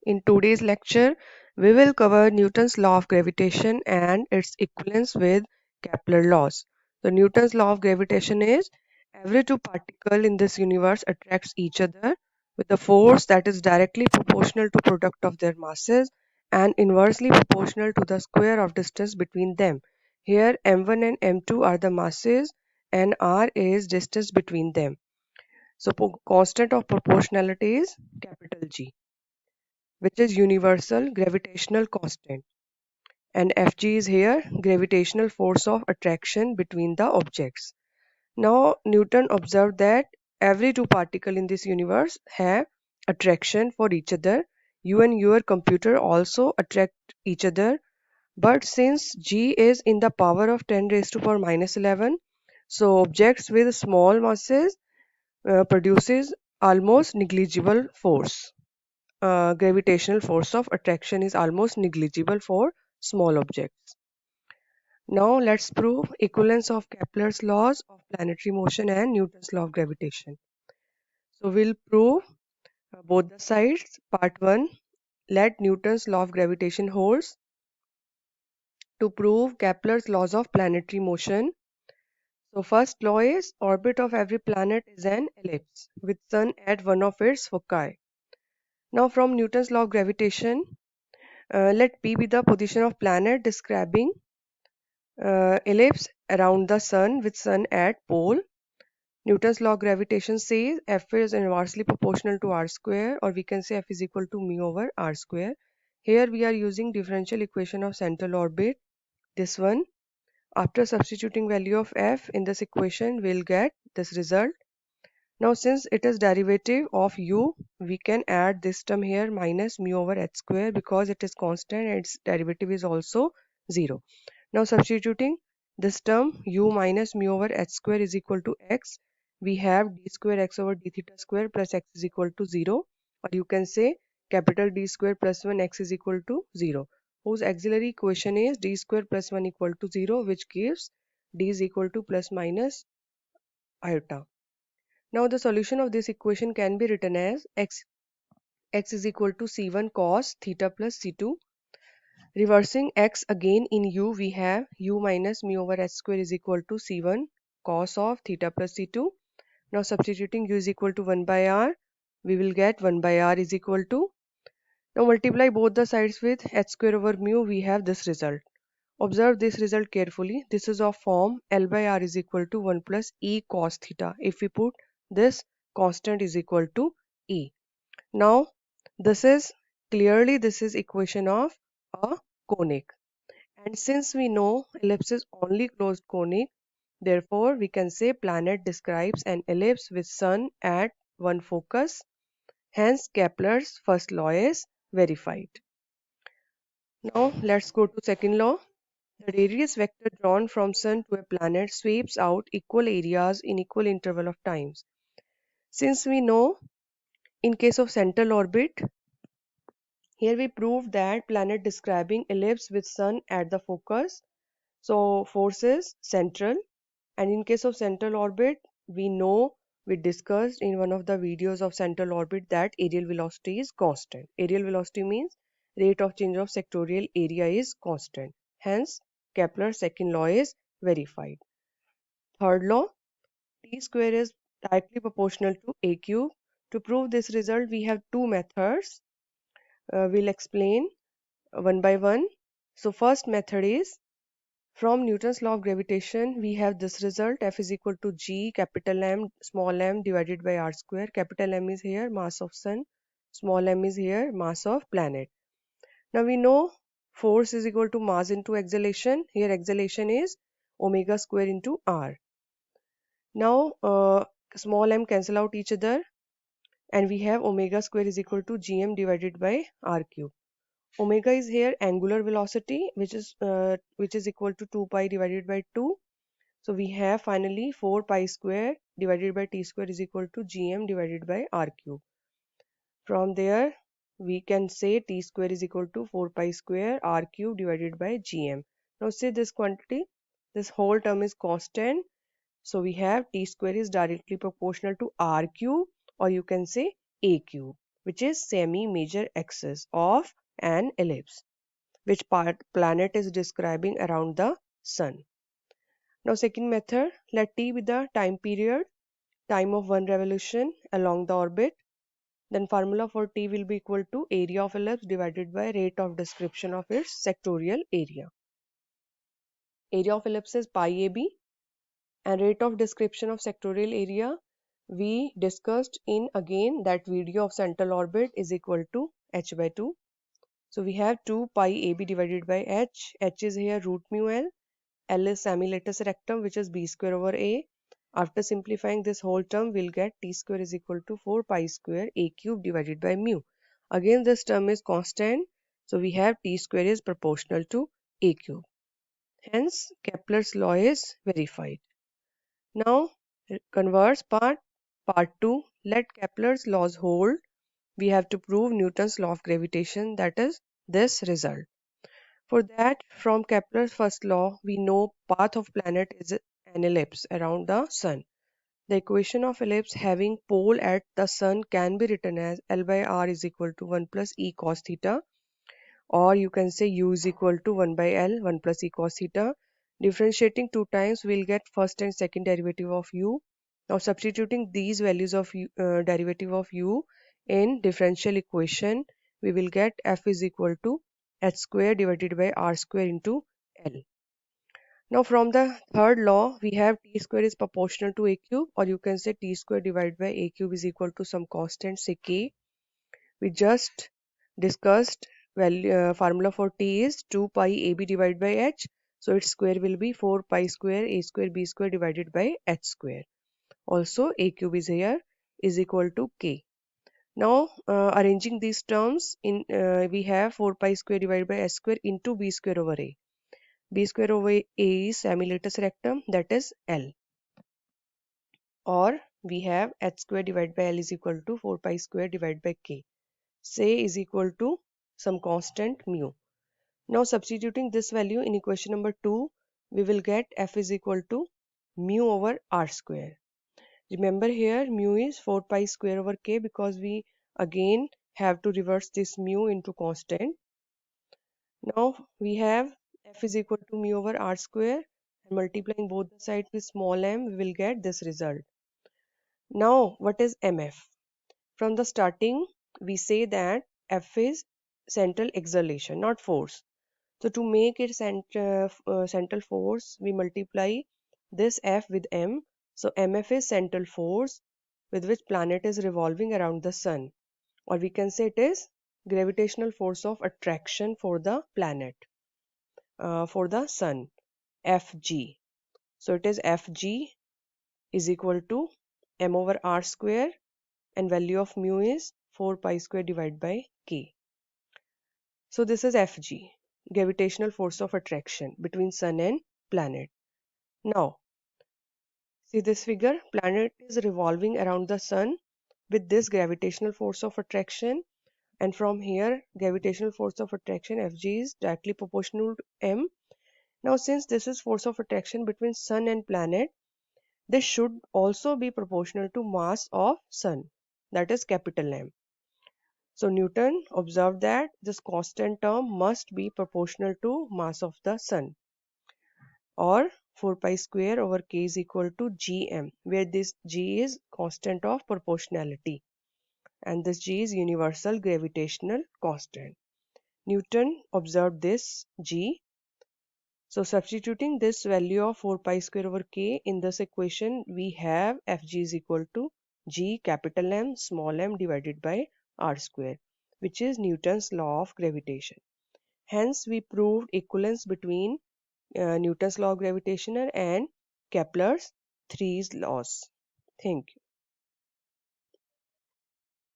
In today's lecture, we will cover Newton's law of gravitation and its equivalence with Kepler laws. So Newton's law of gravitation is every two particles in this universe attracts each other with a force that is directly proportional to product of their masses and inversely proportional to the square of distance between them. Here m1 and m2 are the masses and r is distance between them. So constant of proportionality is capital G, which is universal gravitational constant, and Fg is here gravitational force of attraction between the objects. Now Newton observed that every two particles in this universe have attraction for each other. You and your computer also attract each other, but since G is in the power of 10 raised to power minus 11, so objects with small masses produces almost negligible force. Gravitational force of attraction is almost negligible for small objects. Now let's prove equivalence of Kepler's laws of planetary motion and Newton's law of gravitation. So we'll prove both the sides. Part 1, let Newton's law of gravitation holds. To prove Kepler's laws of planetary motion. So first law is orbit of every planet is an ellipse with sun at one of its foci. Now from Newton's law of gravitation, let P be the position of planet describing ellipse around the sun with sun at pole. Newton's law of gravitation says F is inversely proportional to r square, or we can say F is equal to mu over r square. Here we are using differential equation of central orbit, this one. After substituting value of F in this equation, we'll get this result. Now since it is derivative of u, we can add this term here minus mu over h square because it is constant and its derivative is also 0. Now substituting this term u minus mu over h square is equal to x, we have d square x over d theta square plus x is equal to 0, or you can say capital D square plus 1 x is equal to 0, whose auxiliary equation is d square plus 1 equal to 0, which gives d is equal to plus minus iota. Now the solution of this equation can be written as x is equal to c1 cos theta plus c2. Reversing x again in u, we have u minus mu over h square is equal to c1 cos of theta plus c2. Now substituting u is equal to 1 by r, we will get 1 by r is equal to. Now multiply both the sides with h square over mu, we have this result. Observe this result carefully. This is of form L by R is equal to 1 plus E cos theta. If we put this constant is equal to E. Now this is equation of a conic. And since we know ellipse is only closed conic, therefore we can say planet describes an ellipse with sun at one focus. Hence Kepler's first law is verified. Now let's go to second law. The radius vector drawn from Sun to a planet sweeps out equal areas in equal interval of times. Since we know in case of central orbit, here we proved that planet describing ellipse with Sun at the focus. So force is central, and in case of central orbit, we discussed in one of the videos of central orbit that areal velocity is constant. Areal velocity means rate of change of sectorial area is constant. Hence, Kepler's second law is verified. Third law, t square is directly proportional to a cube. To prove this result, we have two methods. We'll explain one by one. So first method is from Newton's law of gravitation, we have this result F is equal to G capital M small m divided by r square. Capital M is here mass of sun, small m is here mass of planet. Now we know force is equal to mass into acceleration. Here acceleration is omega square into r. Now small m cancel out each other and we have omega square is equal to gm divided by r cube. Omega is here angular velocity which is equal to 2 pi divided by 2. So we have finally 4 pi square divided by t square is equal to gm divided by r cube. From there we can say t square is equal to 4 pi square r cube divided by gm. Now see this quantity, this whole term is constant. So we have t square is directly proportional to r cube, or you can say a cube. which is semi-major axis of an ellipse, which planet is describing around the sun. Now second method, let t be the time period, time of one revolution along the orbit. Then formula for t will be equal to area of ellipse divided by rate of description of its sectorial area. Area of ellipse is pi ab, and rate of description of sectorial area we discussed in again that video of central orbit is equal to h by 2. So we have 2 pi ab divided by h is here root mu l is semi-latus rectum, which is b square over a. After simplifying this whole term, we'll get t square is equal to 4 pi square a cube divided by mu. Again, this term is constant, so we have t square is proportional to a cube. Hence, Kepler's law is verified. Now, converse part 2. Let Kepler's laws hold. We have to prove Newton's law of gravitation, that is this result. For that, from Kepler's first law, we know path of planet is an ellipse around the sun. The equation of ellipse having pole at the sun can be written as L by R is equal to 1 plus E cos theta, or you can say U is equal to 1 by L, 1 plus E cos theta. Differentiating two times, we'll get first and second derivative of U. Now substituting these values of derivative of U in differential equation, we will get F is equal to h square divided by r square into L. Now from the third law, we have t square is proportional to a cube, or you can say t square divided by a cube is equal to some constant, say k. We just discussed formula for t is 2 pi ab divided by h. So its square will be 4 pi square a square b square divided by h square. Also a cube is here is equal to k. Now arranging these terms in we have 4 pi square divided by h square into b square over a. B square over a is semi-latus rectum, that is L. Or we have h square divided by L is equal to 4 pi square divided by k. Say is equal to some constant mu. Now substituting this value in equation number 2, we will get F is equal to mu over r square. Remember here mu is 4 pi square over k because we again have to reverse this mu into constant. Now we have F is equal to mu over r square, and multiplying both the sides with small m, we will get this result. Now what is MF? From the starting, we say that F is central acceleration, not force. So to make it central force, we multiply this F with M. So MF is central force with which planet is revolving around the sun. Or we can say it is gravitational force of attraction for the planet, for the sun, Fg. So it is Fg is equal to m over r square, and value of mu is 4 pi square divided by k. So this is Fg, gravitational force of attraction between sun and planet. Now see this figure, planet is revolving around the sun with this gravitational force of attraction, and from here gravitational force of attraction Fg is directly proportional to m. Now since this is force of attraction between sun and planet, this should also be proportional to mass of sun, that is capital M. So Newton observed that this constant term must be proportional to mass of the sun, or 4 pi square over k is equal to gm, where this g is constant of proportionality and this g is universal gravitational constant. Newton observed this g. So substituting this value of 4 pi square over k in this equation, we have Fg is equal to g capital M small m divided by r square, which is Newton's law of gravitation. Hence we proved equivalence between Newton's law of gravitation and Kepler's three laws. Thank you.